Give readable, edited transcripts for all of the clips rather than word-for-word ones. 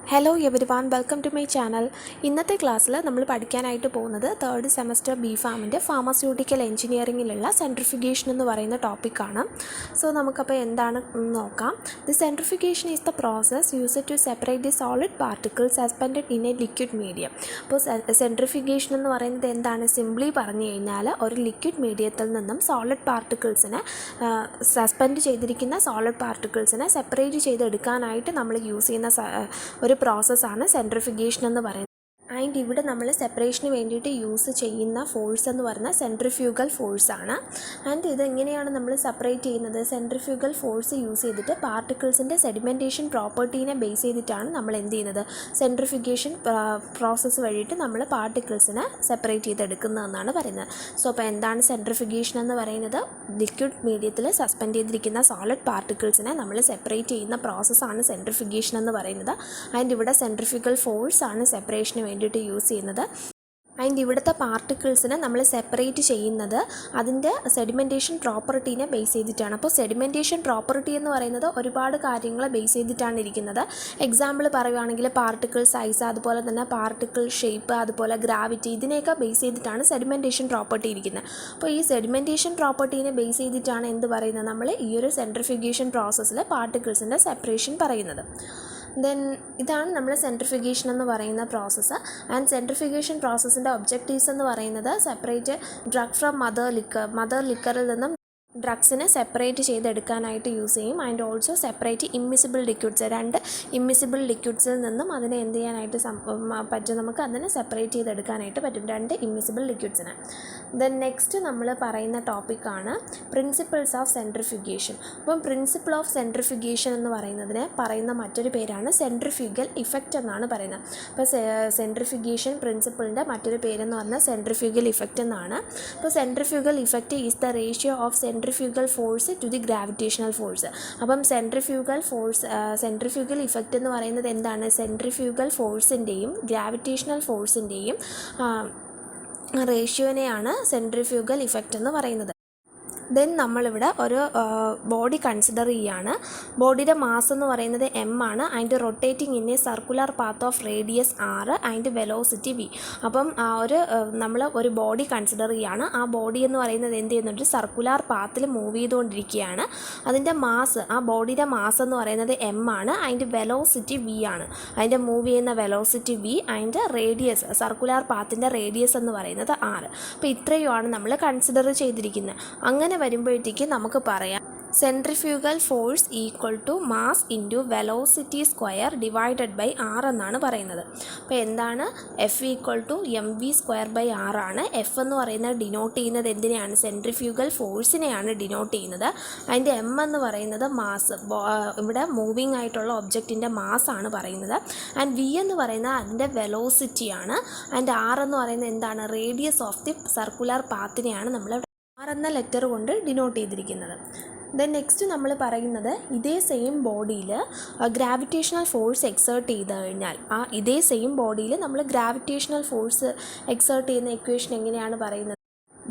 Hello everyone, welcome to my channel. ഇന്നത്തെ ക്ലാസ്സിൽ നമ്മൾ പഠിക്കാനായിട്ട് പോകുന്നത് തേർഡ് സെമസ്റ്റർ ബി ഫാമിൻ്റെ ഫാർമസ്യൂട്ടിക്കൽ എഞ്ചിനീയറിങ്ങിലുള്ള സെൻട്രിഫിക്കേഷൻ എന്ന് പറയുന്ന ടോപ്പിക്കാണ്. സോ നമുക്കപ്പോൾ എന്താണ് നോക്കാം. The centrifugation is the process used to separate the solid particles suspended in a liquid medium. അപ്പോൾ സെൻട്രിഫിക്കേഷൻ എന്ന് പറയുന്നത് എന്താണ്? സിംപ്ലി പറഞ്ഞു കഴിഞ്ഞാൽ ഒരു ലിക്വിഡ് മീഡിയത്തിൽ നിന്നും സോളിഡ് പാർട്ടിക്കിൾസിനെ സസ്പെൻഡ് ചെയ്തിരിക്കുന്ന സോളിഡ് പാർട്ടിക്കിൾസിനെ സെപ്പറേറ്റ് ചെയ്തെടുക്കാനായിട്ട് നമ്മൾ യൂസ് ചെയ്യുന്ന ഒരു പ്രോസസ്സാണ് സെൻട്രിഫിക്കേഷൻ എന്ന് പറയുന്നത്. ആൻഡ് ഇവിടെ നമ്മൾ സെപ്പറേഷന് വേണ്ടിയിട്ട് യൂസ് ചെയ്യുന്ന ഫോഴ്സ് എന്ന് പറയുന്നത് സെൻട്രിഫ്യൂഗൽ ഫോഴ്സാണ്. ആൻഡ് ഇതെങ്ങനെയാണ് നമ്മൾ സെപ്പറേറ്റ് ചെയ്യുന്നത്? സെൻട്രിഫ്യൂഗൽ ഫോഴ്സ് യൂസ് ചെയ്തിട്ട് പാർട്ടിക്കിൾസിൻ്റെ സെഡിമെൻറ്റേഷൻ പ്രോപ്പർട്ടീനെ ബേസ് ചെയ്തിട്ടാണ് നമ്മൾ എന്ത് ചെയ്യുന്നത്? സെൻട്രിഫിക്കേഷൻ പ്രോസസ്സ് വഴിയിട്ട് നമ്മൾ പാർട്ടിക്കിൾസിനെ സെപ്പറേറ്റ് ചെയ്തെടുക്കുന്നതെന്നാണ് പറയുന്നത്. സോ അപ്പോൾ എന്താണ് സെൻട്രിഫിക്കേഷൻ എന്ന് പറയുന്നത്? ലിക്വിഡ് മീഡിയത്തിൽ സസ്പെൻഡ് ചെയ്തിരിക്കുന്ന സോളിഡ് പാർട്ടിക്കിൾസിനെ നമ്മൾ സെപ്പറേറ്റ് ചെയ്യുന്ന പ്രോസസ്സാണ് സെൻട്രിഫിക്കേഷൻ എന്ന് പറയുന്നത്. ആൻഡ് ഇവിടെ സെൻട്രിഫ്യൂഗൽ ഫോഴ്സാണ് സെപ്പറേഷന് വേണ്ടിയിട്ട് യൂസ് ചെയ്യുന്നത്. ആൻഡ് ഇവിടുത്തെ പാർട്ടിക്കിൾസിനെ നമ്മൾ സെപ്പറേറ്റ് ചെയ്യുന്നത് അതിൻ്റെ സെഡിമെൻറ്റേഷൻ പ്രോപ്പർട്ടീനെ ബേസ് ചെയ്തിട്ടാണ്. അപ്പോൾ സെഡിമെൻറ്റേഷൻ പ്രോപ്പർട്ടി എന്ന് പറയുന്നത് ഒരുപാട് കാര്യങ്ങളെ ബേസ് ചെയ്തിട്ടാണ് ഇരിക്കുന്നത്. എക്സാമ്പിൾ പറയുകയാണെങ്കിൽ പാർട്ടിക്കിൾ സൈസ്, അതുപോലെ തന്നെ പാർട്ടിക്കിൾ ഷേപ്പ്, അതുപോലെ ഗ്രാവിറ്റി, ഇതിനെയൊക്കെ ബേസ് ചെയ്തിട്ടാണ് സെഡിമെൻറ്റേഷൻ പ്രോപ്പർട്ടി ഇരിക്കുന്നത്. അപ്പോൾ ഈ സെഡിമെൻറ്റേഷൻ പ്രോപ്പർട്ടീനെ ബേസ് ചെയ്തിട്ടാണ് എന്ത് പറയുന്നത്? നമ്മൾ ഈ ഒരു സെൻട്രിഫിക്കേഷൻ പ്രോസസ്സിൽ പാർട്ടിക്കിൾസിൻ്റെ സെപ്പറേഷൻ പറയുന്നത്. ദെൻ ഇതാണ് നമ്മൾ സെൻട്രിഫിക്കേഷൻ എന്ന് പറയുന്ന പ്രോസസ്സ്. ആൻഡ് സെൻട്രിഫിക്കേഷൻ പ്രോസസ്സിൻ്റെ ഒബ്ജക്റ്റീവ്സ് എന്ന് പറയുന്നത് സെപ്പറേറ്റ് ഡ്രഗ് ഫ്രം മദർ ലിക്കറിൽ നിന്നും ഡ്രഗ്സിനെ സെപ്പറേറ്റ് ചെയ്തെടുക്കാനായിട്ട് യൂസ് ചെയ്യും. And also separate immiscible liquids, രണ്ട് ഇമ്മിസിബിൾ ലിക്വിഡ്സിൽ നിന്നും അതിനെ എന്ത് ചെയ്യാനായിട്ട് പറ്റും? നമുക്ക് അതിനെ സെപ്പറേറ്റ് ചെയ്തെടുക്കാനായിട്ട് പറ്റും, രണ്ട് ഇമ്മിസിബിൾ ലിക്വിഡ്സിനെ. ദെൻ നെക്സ്റ്റ് നമ്മൾ പറയുന്ന ടോപ്പിക്കാണ് പ്രിൻസിപ്പിൾസ് ഓഫ് സെൻട്രിഫ്യൂഗേഷൻ. അപ്പം പ്രിൻസിപ്പിൾ ഓഫ് സെൻട്രിഫ്യൂഗേഷൻ എന്ന് പറയുന്ന മറ്റൊരു പേരാണ് സെൻട്രിഫ്യൂഗൽ ഇഫക്റ്റ് എന്നാണ് പറയുന്നത്. അപ്പോൾ സെൻട്രിഫ്യൂഗേഷൻ പ്രിൻസിപ്പിളിൻ്റെ മറ്റൊരു പേരെന്ന് പറഞ്ഞാൽ സെൻട്രിഫ്യൂഗൽ ഇഫക്റ്റ് എന്നാണ്. അപ്പോൾ centrifugal effect is the ratio of centrifugal force to the gravitational force. അപ്പം സെൻട്രിഫ്യൂഗൽ ഇഫക്റ്റ് എന്ന് പറയുന്നത് എന്താണ്? സെൻട്രിഫ്യൂഗൽ ഫോഴ്സിൻ്റെയും ഗ്രാവിറ്റേഷണൽ ഫോഴ്സിൻ്റെയും റേഷ്യോനെയാണ് സെൻട്രിഫ്യൂഗൽ ഇഫക്റ്റ് എന്ന് പറയുന്നത്. ദെൻ നമ്മളിവിടെ ഒരു ബോഡി കൺസിഡർ ചെയ്യുകയാണ്. ബോഡിയുടെ മാസ് എന്ന് പറയുന്നത് എം ആണ്. അതിൻ്റെ rotating in a circular path of radius R and velocity V. അപ്പം നമ്മൾ ഒരു ബോഡി കൺസിഡർ ചെയ്യുകയാണ്. ആ ബോഡി എന്ന് പറയുന്നത് എന്ത് ചെയ്യുന്നുണ്ട്? സർക്കുലർ പാത്തിൽ മൂവ് ചെയ്തുകൊണ്ടിരിക്കുകയാണ്. അതിൻ്റെ മാസ്, ആ ബോഡിയുടെ മാസ് എന്ന് പറയുന്നത് എം ആണ്. അതിൻ്റെ വെലോസിറ്റി വി ആണ്. അതിൻ്റെ മൂവ് ചെയ്യുന്ന വെലോസിറ്റി വി. അതിൻ്റെ റേഡിയസ്, സർക്കുലർ പാത്തിൻ്റെ റേഡിയസ് എന്ന് പറയുന്നത് ആർ. അപ്പോൾ ഇത്രയുമാണ് നമ്മൾ കൺസിഡർ ചെയ്തിരിക്കുന്നത്. അങ്ങനെ വരുമ്പോഴത്തേക്ക് നമുക്ക് പറയാം centrifugal force equal to mass into velocity square divided by R എന്നാണ് പറയുന്നത്. അപ്പോൾ എന്താണ്? F equal to M V square by R ആണ്. എഫ് എന്ന് പറയുന്നത് ഡിനോട്ട് ചെയ്യുന്നത് എന്തിനെയാണ്? സെൻട്രിഫ്യൂഗൽ ഫോഴ്സിനെയാണ് ഡിനോട്ട് ചെയ്യുന്നത്. അതിൻ്റെ എം എന്ന് പറയുന്നത് മാസ്, ഇവിടെ മൂവിങ് ആയിട്ടുള്ള ഒബ്ജക്റ്റിൻ്റെ മാസ്സാണ് പറയുന്നത്. ആൻഡ് വി എന്ന് പറയുന്നത് അതിൻ്റെ വെലോസിറ്റിയാണ്. ആൻഡ് ആർ എന്ന് പറയുന്നത് എന്താണ്? റേഡിയസ് ഓഫ് ദി സർക്കുലർ പാത്തിനെയാണ് നമ്മൾ ആർ എന്ന ലെറ്റർ കൊണ്ട് ഡിനോട്ട് ചെയ്തിരിക്കുന്നത്. ദെൻ നെക്സ്റ്റ് നമ്മൾ പറയുന്നത് ഇതേ സെയിം ബോഡിയിൽ ഗ്രാവിറ്റേഷണൽ ഫോഴ്സ് എക്സേർട്ട് ചെയ്ത് കഴിഞ്ഞാൽ ഇതേ സെയിം ബോഡിയിൽ നമ്മൾ ഗ്രാവിറ്റേഷണൽ ഫോഴ്സ് എക്സേർട്ട് ചെയ്യുന്ന ഇക്വേഷൻ എങ്ങനെയാണ് പറയുന്നത്?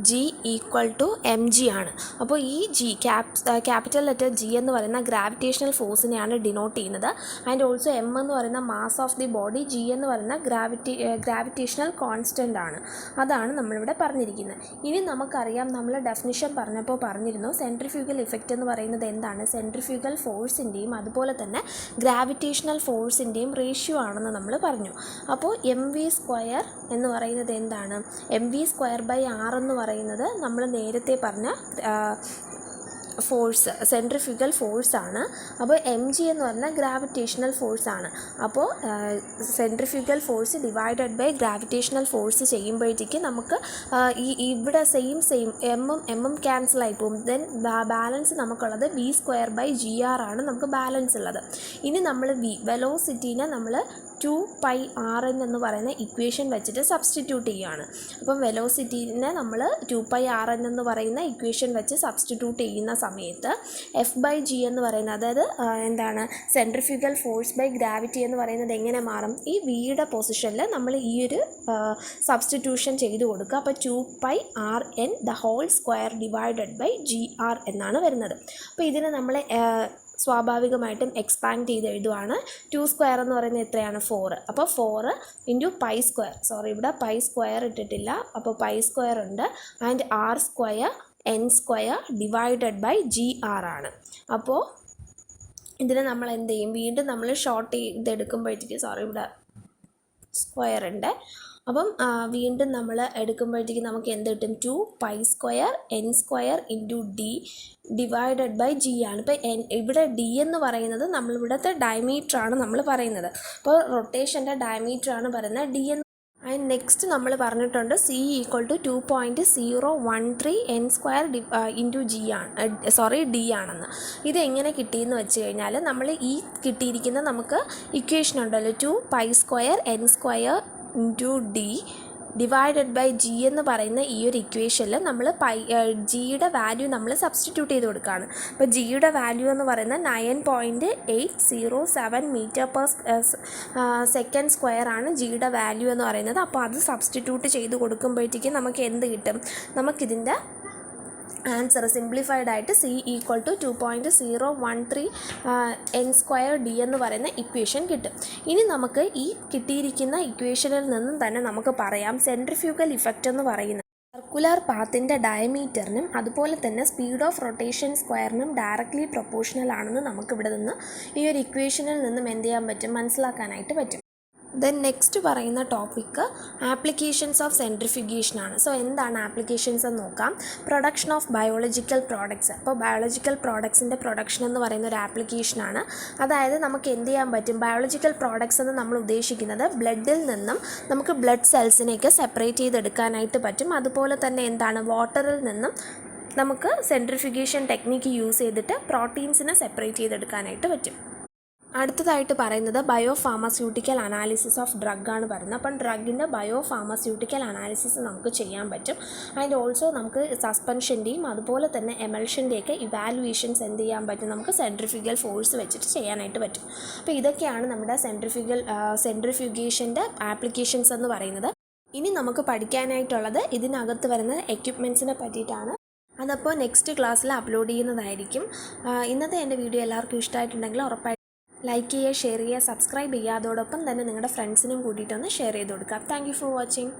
G equal to M G ആണ്. അപ്പോൾ ഈ ജി ക്യാപിറ്റൽ ലെറ്റർ ജി എന്ന് പറയുന്ന ഗ്രാവിറ്റേഷണൽ ഫോഴ്സിനെയാണ് ഡിനോട്ട് ചെയ്യുന്നത്. ആൻഡ് ഓൾസോ എം എന്ന് പറയുന്ന mass of the body, G എന്ന് പറയുന്ന ഗ്രാവിറ്റേഷണൽ കോൺസ്റ്റൻ്റ് ആണ്. അതാണ് നമ്മളിവിടെ പറഞ്ഞിരിക്കുന്നത്. ഇനി നമുക്കറിയാം, നമ്മൾ ഡെഫിനിഷൻ പറഞ്ഞപ്പോൾ പറഞ്ഞിരുന്നു സെൻട്രിഫ്യൂഗൽ ഇഫക്റ്റ് എന്ന് പറയുന്നത് എന്താണ്? സെൻട്രിഫ്യൂഗൽ ഫോഴ്സിൻ്റെയും അതുപോലെ തന്നെ ഗ്രാവിറ്റേഷണൽ ഫോഴ്സിൻ്റെയും റേഷ്യോ ആണെന്ന് നമ്മൾ പറഞ്ഞു. അപ്പോൾ എം വി സ്ക്വയർ എന്ന് പറയുന്നത് എന്താണ്? M V square by R എന്ന് പറയുന്നത് നമ്മൾ നേരത്തെ പറഞ്ഞ ഫോഴ്സ്, സെൻട്രിഫ്യൂഗൽ ഫോഴ്സാണ്. അപ്പോൾ എം ജി എന്ന് പറഞ്ഞാൽ ഗ്രാവിറ്റേഷണൽ ഫോഴ്സാണ്. അപ്പോൾ centrifugal force divided by gravitational force ചെയ്യുമ്പോഴത്തേക്ക് നമുക്ക് ഇവിടെ സെയിം എമ്മും ക്യാൻസൽ ആയി പോകും. ദെൻ ബാലൻസ് നമുക്കുള്ളത് V square by G R ആണ് നമുക്ക് ബാലൻസ് ഉള്ളത്. ഇനി നമ്മൾ വെലോസിറ്റീനെ നമ്മൾ 2πrn എന്ന് പറയുന്ന ഇക്വേഷൻ വെച്ചിട്ട് സബ്സ്റ്റിറ്റ്യൂട്ട് ചെയ്യുകയാണ്. അപ്പം വെലോസിറ്റീനെ നമ്മൾ 2πrn എന്ന് പറയുന്ന ഇക്വേഷൻ വെച്ച് സബ്സ്റ്റിറ്റ്യൂട്ട് ചെയ്യുന്ന സമയത്ത് എഫ് ബൈ ജി എന്ന് പറയുന്നത്, അതായത് എന്താണ്, സെൻട്രിഫ്യൂഗൽ ഫോഴ്സ് ബൈ ഗ്രാവിറ്റി എന്ന് പറയുന്നത് എങ്ങനെ മാറും? ഈ വിയുടെ പൊസിഷനിൽ നമ്മൾ ഈ ഒരു സബ്സ്റ്റിറ്റ്യൂഷൻ ചെയ്ത് കൊടുക്കുക. അപ്പോൾ 2πrn the whole square divided by GR എന്നാണ് വരുന്നത്. അപ്പോൾ ഇതിന് നമ്മൾ സ്വാഭാവികമായിട്ടും എക്സ്പാൻഡ് ചെയ്ത് എഴുതുവാണ്. 2 സ്ക്വയർ എന്ന് പറയുന്നത് എത്രയാണ്? 4. അപ്പോൾ 4 ഇൻറ്റു പൈ സ്ക്വയർ, സോറി ഇവിടെ പൈ സ്ക്വയർ ഇട്ടിട്ടില്ല, അപ്പോൾ പൈ സ്ക്വയർ ഉണ്ട്, and R square N square divided by G R ആണ്. അപ്പോൾ ഇതിനെ നമ്മൾ എന്ത് ചെയ്യും? വീണ്ടും നമ്മൾ ഷോർട്ട് ചെയ്തെടുക്കുമ്പോഴത്തേക്ക്, സോറി ഇവിടെ സ്ക്വയർ ഉണ്ട്, അപ്പം വീണ്ടും നമ്മൾ എടുക്കുമ്പോഴത്തേക്ക് നമുക്ക് എന്ത് കിട്ടും? 2 pi square N square into D divided by G ആണ്. ഇപ്പോൾ ഇവിടെ ഡി എന്ന് പറയുന്നത് നമ്മളിവിടുത്തെ ഡയമീറ്ററാണ് നമ്മൾ പറയുന്നത്. അപ്പോൾ റൊട്ടേഷൻ്റെ ഡയമീറ്ററാണ് പറയുന്നത് ഡി എന്ന്. ആൻഡ് നെക്സ്റ്റ് നമ്മൾ പറഞ്ഞിട്ടുണ്ട് C equal to 2.013 N square into G ആണ്, സോറി ഡി ആണെന്ന്. ഇതെങ്ങനെ കിട്ടിയെന്ന് വെച്ച് കഴിഞ്ഞാൽ നമ്മൾ ഈ കിട്ടിയിരിക്കുന്ന നമുക്ക് ഇക്വേഷൻ ഉണ്ടല്ലോ, 2 pi square N square into D divided by G എന്ന് പറയുന്ന ഈ ഒരു ഇക്വേഷനിൽ നമ്മൾ ജിയുടെ വാല്യൂ നമ്മൾ സബ്സ്റ്റിറ്റ്യൂട്ട് ചെയ്ത് കൊടുക്കുകയാണ്. അപ്പോൾ ജിയുടെ വാല്യൂ എന്ന് പറയുന്നത് 9.807 മീറ്റർ പെർ സെക്കൻഡ് സ്ക്വയർ ആണ് ജിയുടെ വാല്യൂ എന്ന് പറയുന്നത്. അപ്പോൾ അത് സബ്സ്റ്റിറ്റ്യൂട്ട് ചെയ്ത് കൊടുക്കുമ്പോഴത്തേക്കും നമുക്ക് എന്ത് കിട്ടും? നമുക്കിതിൻ്റെ ആൻസർ സിംപ്ലിഫൈഡ് ആയിട്ട് C equal to 2.013 N square D എന്ന് പറയുന്ന ഇക്വേഷൻ കിട്ടും. ഇനി നമുക്ക് ഈ കിട്ടിയിരിക്കുന്ന ഇക്വേഷനിൽ നിന്നും തന്നെ നമുക്ക് പറയാം സെൻട്രിഫ്യൂഗൽ ഇഫക്റ്റ് എന്ന് പറയുന്നത് സർക്കുലർ പാത്തിൻ്റെ ഡയമീറ്ററിനും അതുപോലെ തന്നെ സ്പീഡ് ഓഫ് റൊട്ടേഷൻ സ്ക്വയറിനും ഡയറക്റ്റ്ലി പ്രൊപ്പോർഷണൽ ആണെന്ന് നമുക്കിവിടെ നിന്ന് ഈ ഒരു ഇക്വേഷനിൽ നിന്നും എന്ത് ചെയ്യാൻ പറ്റും? മനസ്സിലാക്കാനായിട്ട് പറ്റും. ദെൻ നെക്സ്റ്റ് പറയുന്ന ടോപ്പിക്ക് ആപ്ലിക്കേഷൻസ് ഓഫ് സെൻട്രിഫ്യൂഗേഷൻ ആണ്. സോ എന്താണ് ആപ്ലിക്കേഷൻസ് എന്ന് നോക്കാം. Production of biological products. അപ്പോൾ ബയോളജിക്കൽ പ്രോഡക്ട്സിൻ്റെ പ്രൊഡക്ഷൻ എന്ന് പറയുന്ന ഒരു ആപ്ലിക്കേഷനാണ്. അതായത് നമുക്ക് എന്ത് ചെയ്യാൻ പറ്റും? ബയോളജിക്കൽ പ്രോഡക്ട്സ് എന്ന് നമ്മൾ ഉദ്ദേശിക്കുന്നത് ബ്ലഡിൽ നിന്നും നമുക്ക് ബ്ലഡ് സെൽസിനെയൊക്കെ സെപ്പറേറ്റ് ചെയ്തെടുക്കാനായിട്ട് പറ്റും. അതുപോലെ തന്നെ എന്താണ്? വാട്ടറിൽ നിന്നും നമുക്ക് സെൻട്രിഫ്യൂഗേഷൻ ടെക്നിക്ക് യൂസ് ചെയ്തിട്ട് പ്രോട്ടീൻസിനെ സെപ്പറേറ്റ് ചെയ്തെടുക്കാനായിട്ട് പറ്റും. അടുത്തതായിട്ട് പറയുന്നത് bio pharmaceutical analysis of drug ആണ് പറയുന്നത്. അപ്പം ഡ്രഗിൻ്റെ ബയോ ഫാർമസ്യൂട്ടിക്കൽ അനാലിസിസ് നമുക്ക് ചെയ്യാൻ പറ്റും. ആൻഡ് ഓൾസോ നമുക്ക് സസ്പെൻഷൻ്റെയും അതുപോലെ തന്നെ എമൽഷൻ്റെയൊക്കെ ഇവാലുവേഷൻസ് എന്ത് ചെയ്യാൻ പറ്റും? നമുക്ക് സെൻട്രിഫ്യൂഗൽ ഫോഴ്സ് വെച്ചിട്ട് ചെയ്യാനായിട്ട് പറ്റും. അപ്പോൾ ഇതൊക്കെയാണ് നമ്മുടെ സെൻട്രിഫ്യൂഗേഷൻ്റെ ആപ്ലിക്കേഷൻസ് എന്ന് പറയുന്നത്. ഇനി നമുക്ക് പഠിക്കാനായിട്ടുള്ളത് ഇതിനകത്ത് വരുന്ന എക്യുപ്മെൻറ്റ്സിനെ പറ്റിയിട്ടാണ്. അതപ്പോൾ നെക്സ്റ്റ് ക്ലാസ്സിൽ അപ്ലോഡ് ചെയ്യുന്നതായിരിക്കും. ഇന്നത്തെ എൻ്റെ വീഡിയോ എല്ലാവർക്കും ഇഷ്ടമായിട്ടുണ്ടെങ്കിൽ ഉറപ്പായിട്ടും ലൈക്ക് ചെയ്യുക, ഷെയർ ചെയ്യുക, സബ്സ്ക്രൈബ് ചെയ്യുക. അതോടൊപ്പം തന്നെ നിങ്ങളുടെ ഫ്രണ്ട്സിനും കൂട്ടിയിട്ടൊന്ന് ഷെയർ ചെയ്ത് കൊടുക്കുക. Thank you for watching.